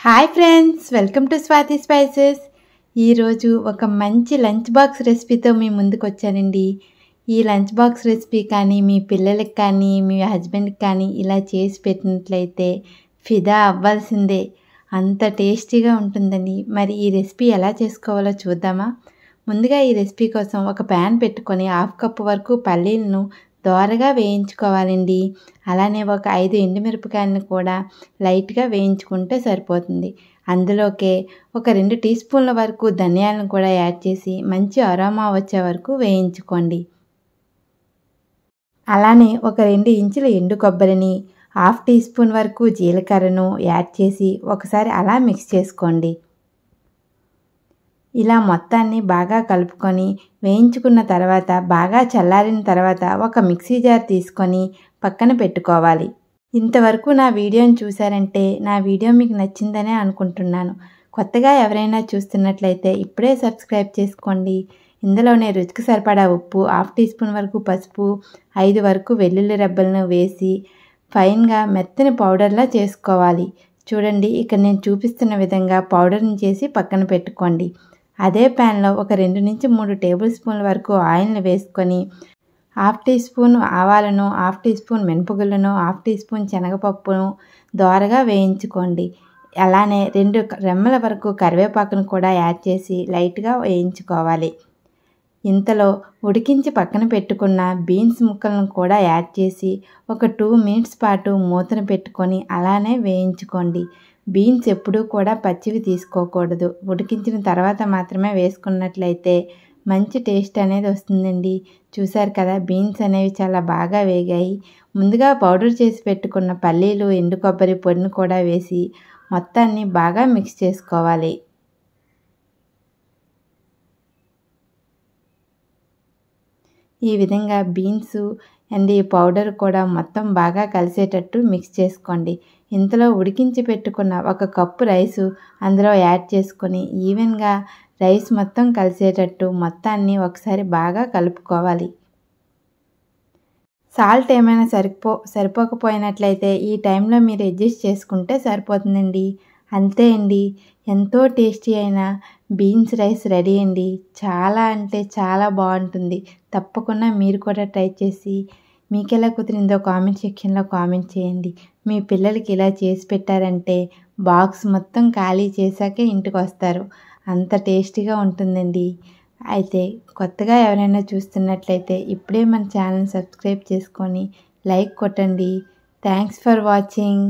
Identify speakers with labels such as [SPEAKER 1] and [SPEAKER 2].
[SPEAKER 1] Hi friends, welcome to Swathi spices. ఈరోజు ఒక మంచి లంచ్ బాక్స్ రెసిపీతో మీ ముందుకు వచ్చానండి. ఈ లంచ్ బాక్స్ రెసిపీ కానీ మీ పిల్లలకి కానీ మీ హస్బెండ్కి కానీ ఇలా చేసి పెట్టినట్లయితే ఫిదా అవ్వాల్సిందే, అంత టేస్టీగా ఉంటుందండి. మరి ఈ రెసిపీ ఎలా చేసుకోవాలో చూద్దామా? ముందుగా ఈ రెసిపీ కోసం ఒక ప్యాన్ పెట్టుకొని 1/2 కప్పు వరకు పల్లీలను దోరగా వేయించుకోవాలండి. అలానే ఒక 5 ఎండుమిరపకాయలను కూడా లైట్గా వేయించుకుంటే సరిపోతుంది. అందులోకే ఒక 2 టీ స్పూన్ల వరకు ధనియాలను కూడా యాడ్ చేసి మంచి అరోమా వచ్చే వరకు వేయించుకోండి. అలానే ఒక 2 ఇంచుల ఎండు కొబ్బరిని, 1/2 టీ స్పూన్ వరకు జీలకర్రను యాడ్ చేసి ఒకసారి అలా మిక్స్ చేసుకోండి. ఇలా మొత్తాన్ని బాగా కలుపుకొని వేయించుకున్న తర్వాత బాగా చల్లారిన తర్వాత ఒక మిక్సీ జార్ తీసుకొని పక్కన పెట్టుకోవాలి. ఇంతవరకు నా వీడియోని చూసారంటే నా వీడియో మీకు నచ్చిందనే అనుకుంటున్నాను. కొత్తగా ఎవరైనా చూస్తున్నట్లయితే ఇప్పుడే సబ్స్క్రైబ్ చేసుకోండి. ఇందులోనే రుచికి సరిపడా ఉప్పు, 1/2 టీ స్పూన్ వరకు పసుపు, 5 వరకు వెల్లుల్లి రెబ్బలను వేసి ఫైన్గా మెత్తని పౌడర్లా చేసుకోవాలి. చూడండి, ఇక్కడ నేను చూపిస్తున్న విధంగా పౌడర్ని చేసి పక్కన పెట్టుకోండి. అదే ప్యాన్లో ఒక 2 నుంచి 3 టేబుల్ స్పూన్ల వరకు ఆయిల్ని వేసుకొని 1/2 టీ స్పూన్ ఆవాలను, 1/2 టీ స్పూన్ మినపగుళ్ళను, 1/2 టీ స్పూన్ శనగపప్పును దోరగా వేయించుకోండి. అలానే 2 రెమ్మల వరకు కరివేపాకును కూడా యాడ్ చేసి లైట్గా వేయించుకోవాలి. ఇంతలో ఉడికించి పక్కన పెట్టుకున్న బీన్స్ ముక్కలను కూడా యాడ్ చేసి ఒక 2 మినిట్స్ పాటు మూతను పెట్టుకొని అలానే వేయించుకోండి. బీన్స్ ఎప్పుడూ కూడా పచ్చివి తీసుకోకూడదు. ఉడికించిన తర్వాత మాత్రమే వేసుకున్నట్లయితే మంచి టేస్ట్ అనేది వస్తుందండి. చూసారు కదా, బీన్స్ అనేవి చాలా బాగా వేగాయి. ముందుగా పౌడర్ చేసి పెట్టుకున్న పల్లీలు, ఎండు కొబ్బరి పొడిని కూడా వేసి మొత్తాన్ని బాగా మిక్స్ చేసుకోవాలి. ఈ విధంగా బీన్స్ అండ్ ఈ పౌడర్ కూడా మొత్తం బాగా కలిసేటట్టు మిక్స్ చేసుకోండి. ఇంతలో ఉడికించి పెట్టుకున్న 1 కప్పు రైసు అందులో యాడ్ చేసుకొని ఈవెన్గా రైస్ మొత్తం కలిసేటట్టు మొత్తాన్ని ఒకసారి బాగా కలుపుకోవాలి. సాల్ట్ ఏమైనా సరిపోకపోయినట్లయితే ఈ టైంలో మీరు అడ్జస్ట్ చేసుకుంటే సరిపోతుందండి. అంతే అండి, ఎంతో టేస్టీ అయిన బీన్స్ రైస్ రెడీ అండి. చాలా అంటే చాలా బాగుంటుంది. తప్పకుండా మీరు కూడా ట్రై చేసి మీకు ఎలా కుదిరిందో కామెంట్ సెక్షన్లో కామెంట్ చేయండి. మీ పిల్లలకి ఇలా చేసి పెట్టారంటే బాక్స్ మొత్తం ఖాళీ చేశాకే ఇంటికి వస్తారు. అంత టేస్టీగా ఉంటుందండి. అయితే కొత్తగా ఎవరైనా చూస్తున్నట్లయితే ఇప్పుడే మన ఛానల్ సబ్స్క్రైబ్ చేసుకొని లైక్ కొట్టండి. Thanks for watching.